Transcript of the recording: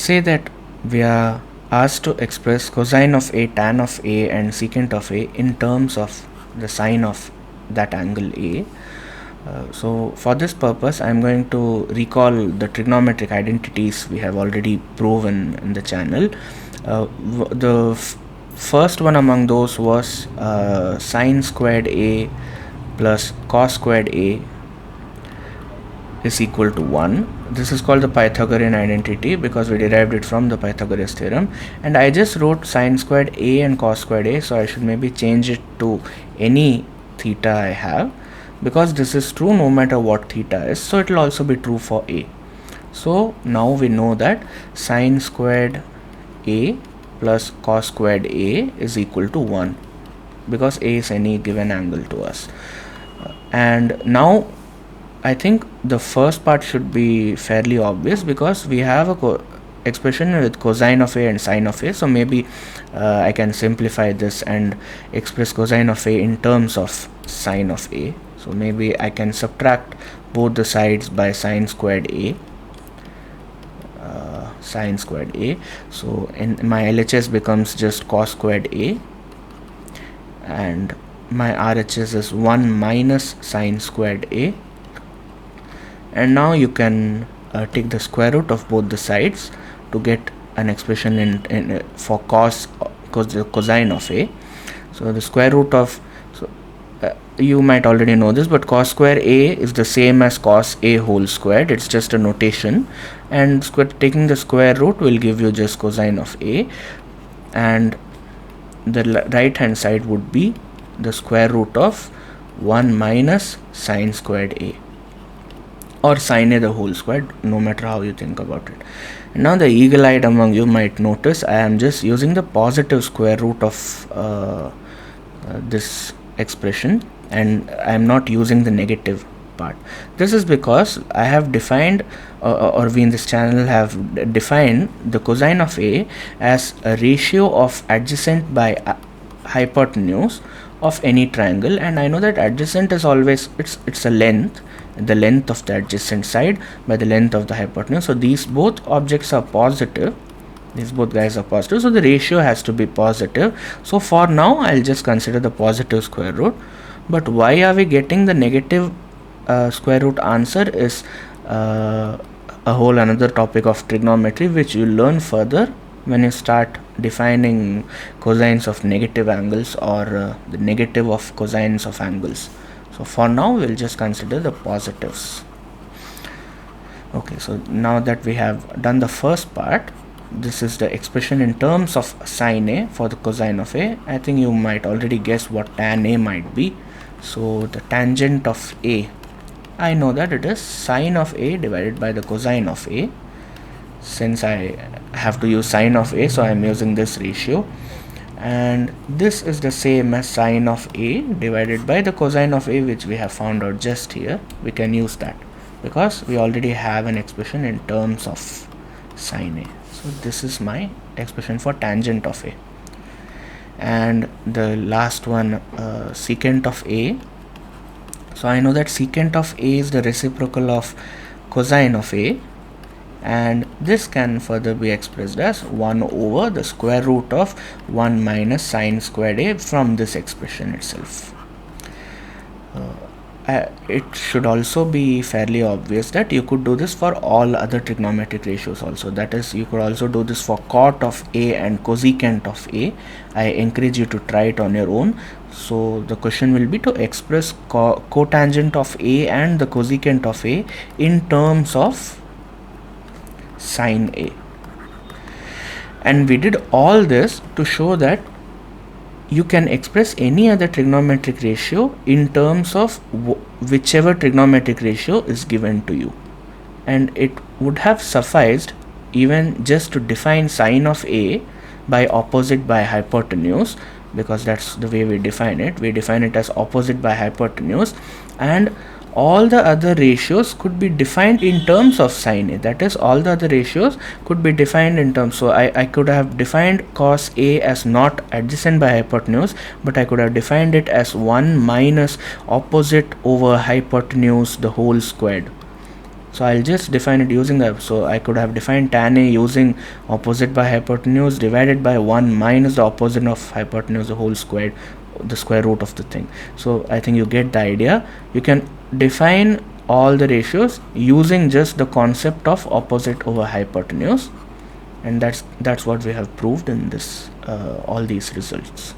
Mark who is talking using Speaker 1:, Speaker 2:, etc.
Speaker 1: say that we are asked to express cosine of A, tan of A and secant of A in terms of the sine of that angle A. So for this purpose I am going to recall the trigonometric identities we have already proven in the channel. The first one among those was sine squared A plus cos squared A is equal to 1. This is called the Pythagorean identity because we derived it from the Pythagoras theorem, and I just wrote sine squared A and cos squared A, so I should maybe change it to any theta I have, because this is true no matter what theta is, so it will also be true for A. So now we know that sine squared A plus cos squared A is equal to 1 because A is any given angle to us. And now I think the first part should be fairly obvious because we have a expression with cosine of A and sine of A, so maybe I can simplify this and express cosine of A in terms of sine of A. So maybe I can subtract both the sides by sine squared A. So in my LHS becomes just cos squared A, and my RHS is 1 minus sine squared A. And now you can take the square root of both the sides to get an expression for cosine of A. So the square root of, you might already know this, but cos square A is the same as cos A whole squared. It's just a notation, and taking the square root will give you just cosine of A, and the right hand side would be the square root of 1 minus sine squared A, or sine A the whole squared, no matter how you think about it. And now the eagle-eyed among you might notice I am just using the positive square root of this expression, and I am not using the negative part. This is because I have defined or we in this channel have defined the cosine of A as a ratio of adjacent by hypotenuse of any triangle, and I know that adjacent is always it's a length, the length of the adjacent side by the length of the hypotenuse. So these both objects are positive, these both guys are positive, so the ratio has to be positive. So for now I'll just consider the positive square root. But why are we getting the negative square root answer is a whole another topic of trigonometry, which you learn further when you start defining cosines of negative angles or the negative of cosines of angles. So for now we'll just consider the positives. Okay, so now that we have done the first part, this is the expression in terms of sine A for the cosine of A. I think you might already guess what tan A might be. So the tangent of A, I know that it is sine of A divided by the cosine of A. Since I have to use sine of A, so I am using this ratio, and this is the same as sine of A divided by the cosine of A, which we have found out just here. We can use that because we already have an expression in terms of sine A. So this is my expression for tangent of A. And the last one, secant of A. So I know that secant of A is the reciprocal of cosine of A, and this can further be expressed as 1 over the square root of 1 minus sine squared A from this expression itself. It should also be fairly obvious that you could do this for all other trigonometric ratios also. That is, you could also do this for cot of A and cosecant of A. I encourage you to try it on your own. So the question will be to express cotangent of A and the cosecant of A in terms of sine A. And we did all this to show that you can express any other trigonometric ratio in terms of whichever trigonometric ratio is given to you, and it would have sufficed even just to define sine of A by opposite by hypotenuse, because that's the way we define it. We define it as opposite by hypotenuse, and all the other ratios could be defined in terms of sine A. That is, all the other ratios could be defined in terms. So I could have defined cos A as not adjacent by hypotenuse, but I could have defined it as 1 minus opposite over hypotenuse the whole squared. So I'll just define it using the, so I could have defined tan A using opposite by hypotenuse divided by 1 minus the opposite of hypotenuse, the whole squared, the square root of the thing. So I think you get the idea. You can define all the ratios using just the concept of opposite over hypotenuse, and that's what we have proved in this all these results.